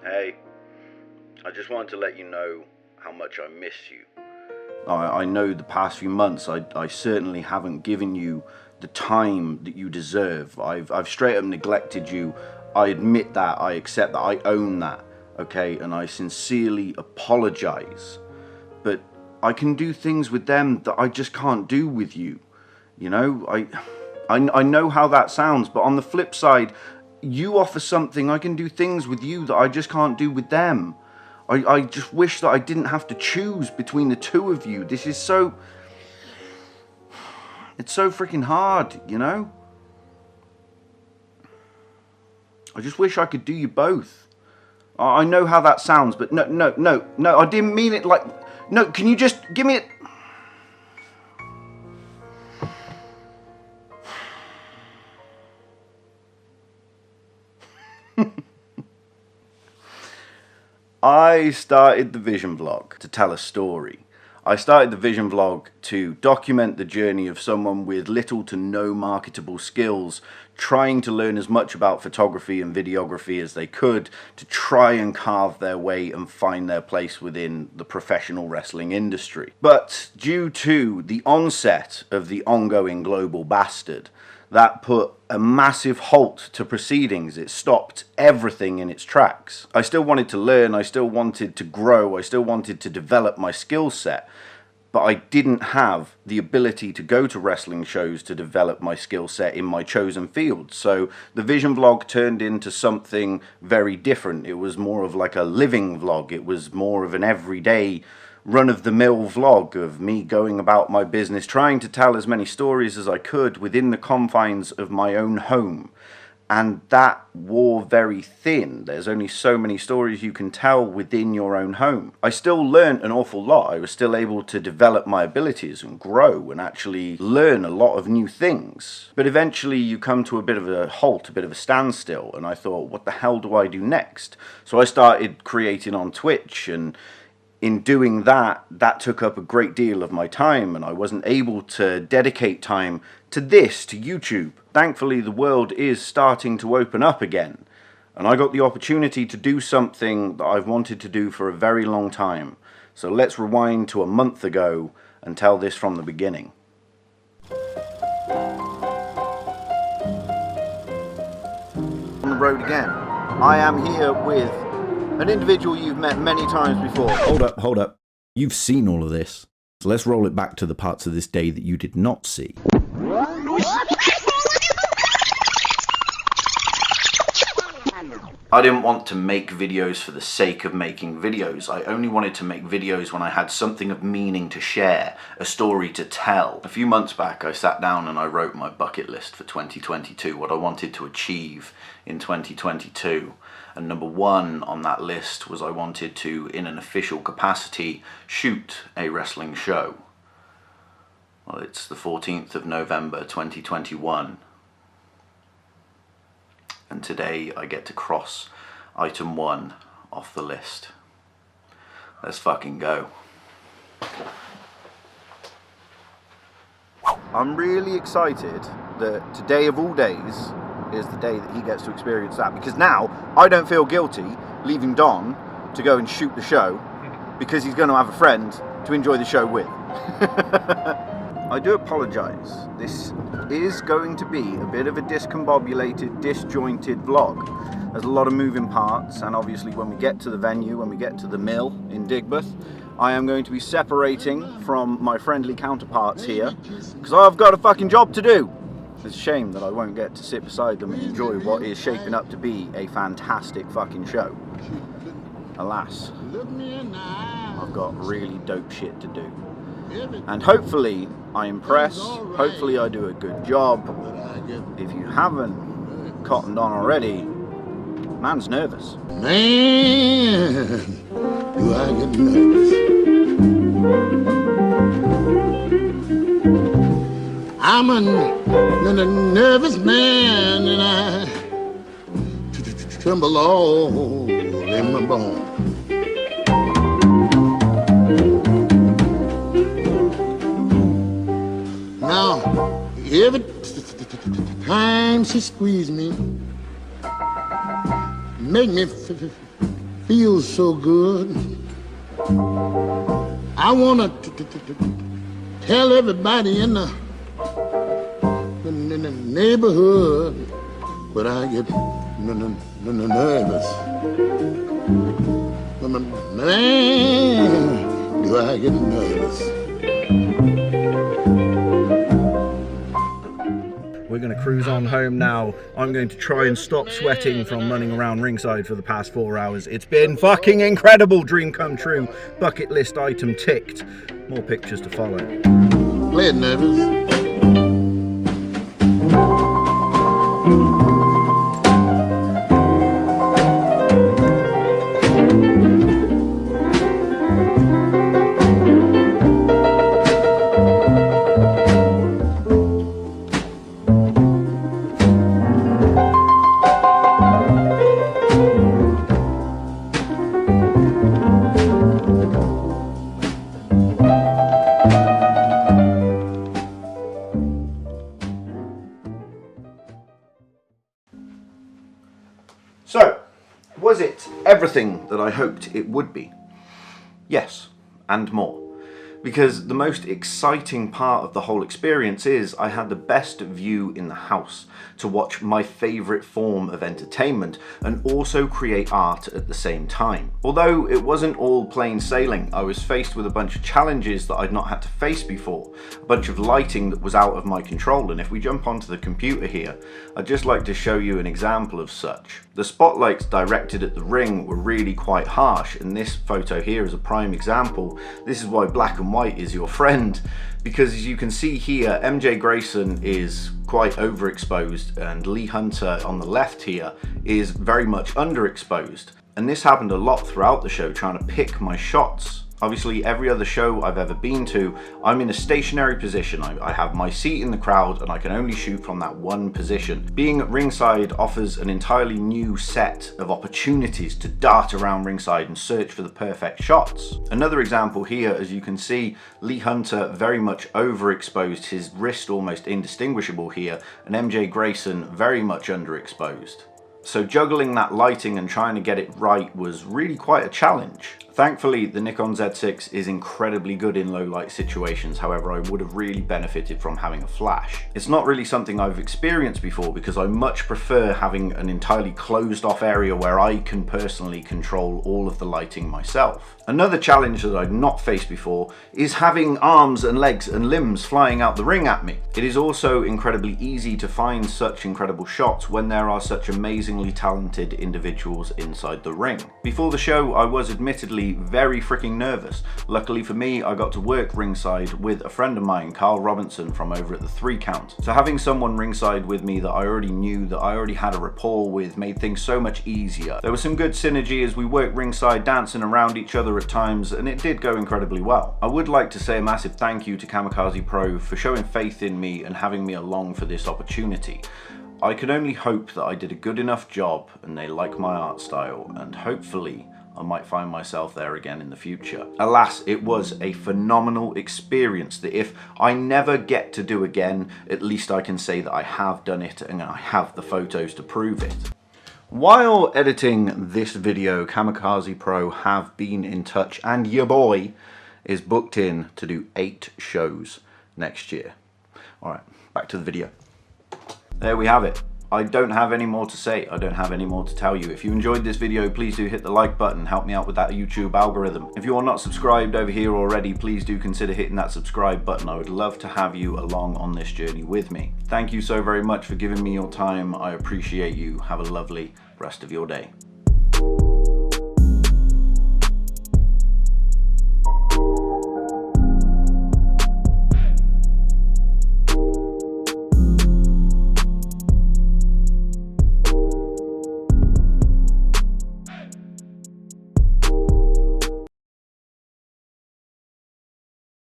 Hey, I just wanted to let you know how much I miss you. I know the past few months I certainly haven't given you the time that you deserve. I've straight up neglected you. I admit that, I accept that, I own that, okay? And I sincerely apologize. But I can do things with them that I just can't do with you. You know, I know how that sounds, but on the flip side, you offer something, I can do things with you that I just can't do with them. I just wish that I didn't have to choose between the two of you. This is so... It's so freaking hard, you know? I just wish I could do you both. I know how that sounds, but no, I didn't mean it like... No, can you just give me it... I started the Vision Vlog to tell a story. I started the Vision Vlog to document the journey of someone with little to no marketable skills, trying to learn as much about photography and videography as they could to try and carve their way and find their place within the professional wrestling industry. But due to the onset of the ongoing global bastard, that put a massive halt to proceedings. It stopped everything in its tracks. I still wanted to learn, I still wanted to grow, I still wanted to develop my skill set, but I didn't have the ability to go to wrestling shows to develop my skill set in my chosen field. So the Vision Vlog turned into something very different. It was more of like a living vlog. It was more of an everyday run-of-the-mill vlog of me going about my business, trying to tell as many stories as I could within the confines of my own home. And that wore very thin. There's only so many stories you can tell within your own home. I still learned an awful lot. I was still able to develop my abilities and grow and actually learn a lot of new things. But eventually you come to a bit of a halt, a bit of a standstill, and I thought, what the hell do I do next? So I started creating on Twitch, and in doing that, that took up a great deal of my time, and I wasn't able to dedicate time to this, to YouTube. Thankfully, the world is starting to open up again, and I got the opportunity to do something that I've wanted to do for a very long time. So let's rewind to a month ago and tell this from the beginning. On the road again. I am here with an individual you've met many times before. Hold up. You've seen all of this. So let's roll it back to the parts of this day that you did not see. I didn't want to make videos for the sake of making videos. I only wanted to make videos when I had something of meaning to share, a story to tell. A few months back I sat down and I wrote my bucket list for 2022, what I wanted to achieve in 2022. And number one on that list was I wanted to, in an official capacity, shoot a wrestling show. Well, it's the 14th of November 2021. And today I get to cross item 1 off the list. Let's fucking go. I'm really excited that today of all days is the day that he gets to experience that, because now I don't feel guilty leaving Don to go and shoot the show because he's going to have a friend to enjoy the show with. I do apologise. This is going to be a bit of a discombobulated, disjointed vlog. There's a lot of moving parts, and obviously when we get to the venue, when we get to the mill in Digbeth, I am going to be separating from my friendly counterparts here because I've got a fucking job to do. It's a shame that I won't get to sit beside them and enjoy what is shaping up to be a fantastic fucking show. Alas, I've got really dope shit to do. And hopefully I impress, hopefully I do a good job. If you haven't cottoned on already, man's nervous. Man, do I get nervous. I'm a nervous man, and I tremble all in my bones. Now, every time she squeezed me, make me feels so good. I want to tell everybody in the neighborhood, but I get nervous. Man, do I get nervous. We're going to cruise on home now. I'm going to try and stop sweating from running around ringside for the past 4 hours. It's been fucking incredible. Dream come true. Bucket list item ticked. More pictures to follow. Play it nervous. So, was it everything that I hoped it would be? Yes, and more. Because the most exciting part of the whole experience is I had the best view in the house to watch my favourite form of entertainment and also create art at the same time. Although it wasn't all plain sailing, I was faced with a bunch of challenges that I'd not had to face before, a bunch of lighting that was out of my control, and if we jump onto the computer here, I'd just like to show you an example of such. The spotlights directed at the ring were really quite harsh, and this photo here is a prime example. This is why black and white is your friend, because as you can see here, MJ Grayson is quite overexposed and Lee Hunter on the left here is very much underexposed. And this happened a lot throughout the show, trying to pick my shots. Obviously, every other show I've ever been to, I'm in a stationary position. I have my seat in the crowd and I can only shoot from that one position. Being at ringside offers an entirely new set of opportunities to dart around ringside and search for the perfect shots. Another example here, as you can see, Lee Hunter very much overexposed, his wrist almost indistinguishable here, and MJ Grayson very much underexposed. So juggling that lighting and trying to get it right was really quite a challenge. Thankfully, the Nikon Z6 is incredibly good in low light situations, however I would have really benefited from having a flash. It's not really something I've experienced before because I much prefer having an entirely closed off area where I can personally control all of the lighting myself. Another challenge that I'd not faced before is having arms and legs and limbs flying out the ring at me. It is also incredibly easy to find such incredible shots when there are such amazingly talented individuals inside the ring. Before the show, I was admittedly very freaking nervous. Luckily for me, I got to work ringside with a friend of mine, Carl Robinson, from over at the 3 Count. So having someone ringside with me that I already knew, that I already had a rapport with, made things so much easier. There was some good synergy as we worked ringside, dancing around each other at times, and it did go incredibly well. I would like to say a massive thank you to Kamikaze Pro for showing faith in me and having me along for this opportunity. I can only hope that I did a good enough job and they like my art style, and hopefully I might find myself there again in the future. Alas, it was a phenomenal experience that if I never get to do again, at least I can say that I have done it and I have the photos to prove it. While editing this video, Kamikaze Pro have been in touch and your boy is booked in to do 8 shows next year. Alright, back to the video. There we have it. I don't have any more to say. I don't have any more to tell you. If you enjoyed this video, please do hit the like button. Help me out with that YouTube algorithm. If you are not subscribed over here already, please do consider hitting that subscribe button. I would love to have you along on this journey with me. Thank you so very much for giving me your time. I appreciate you. Have a lovely rest of your day.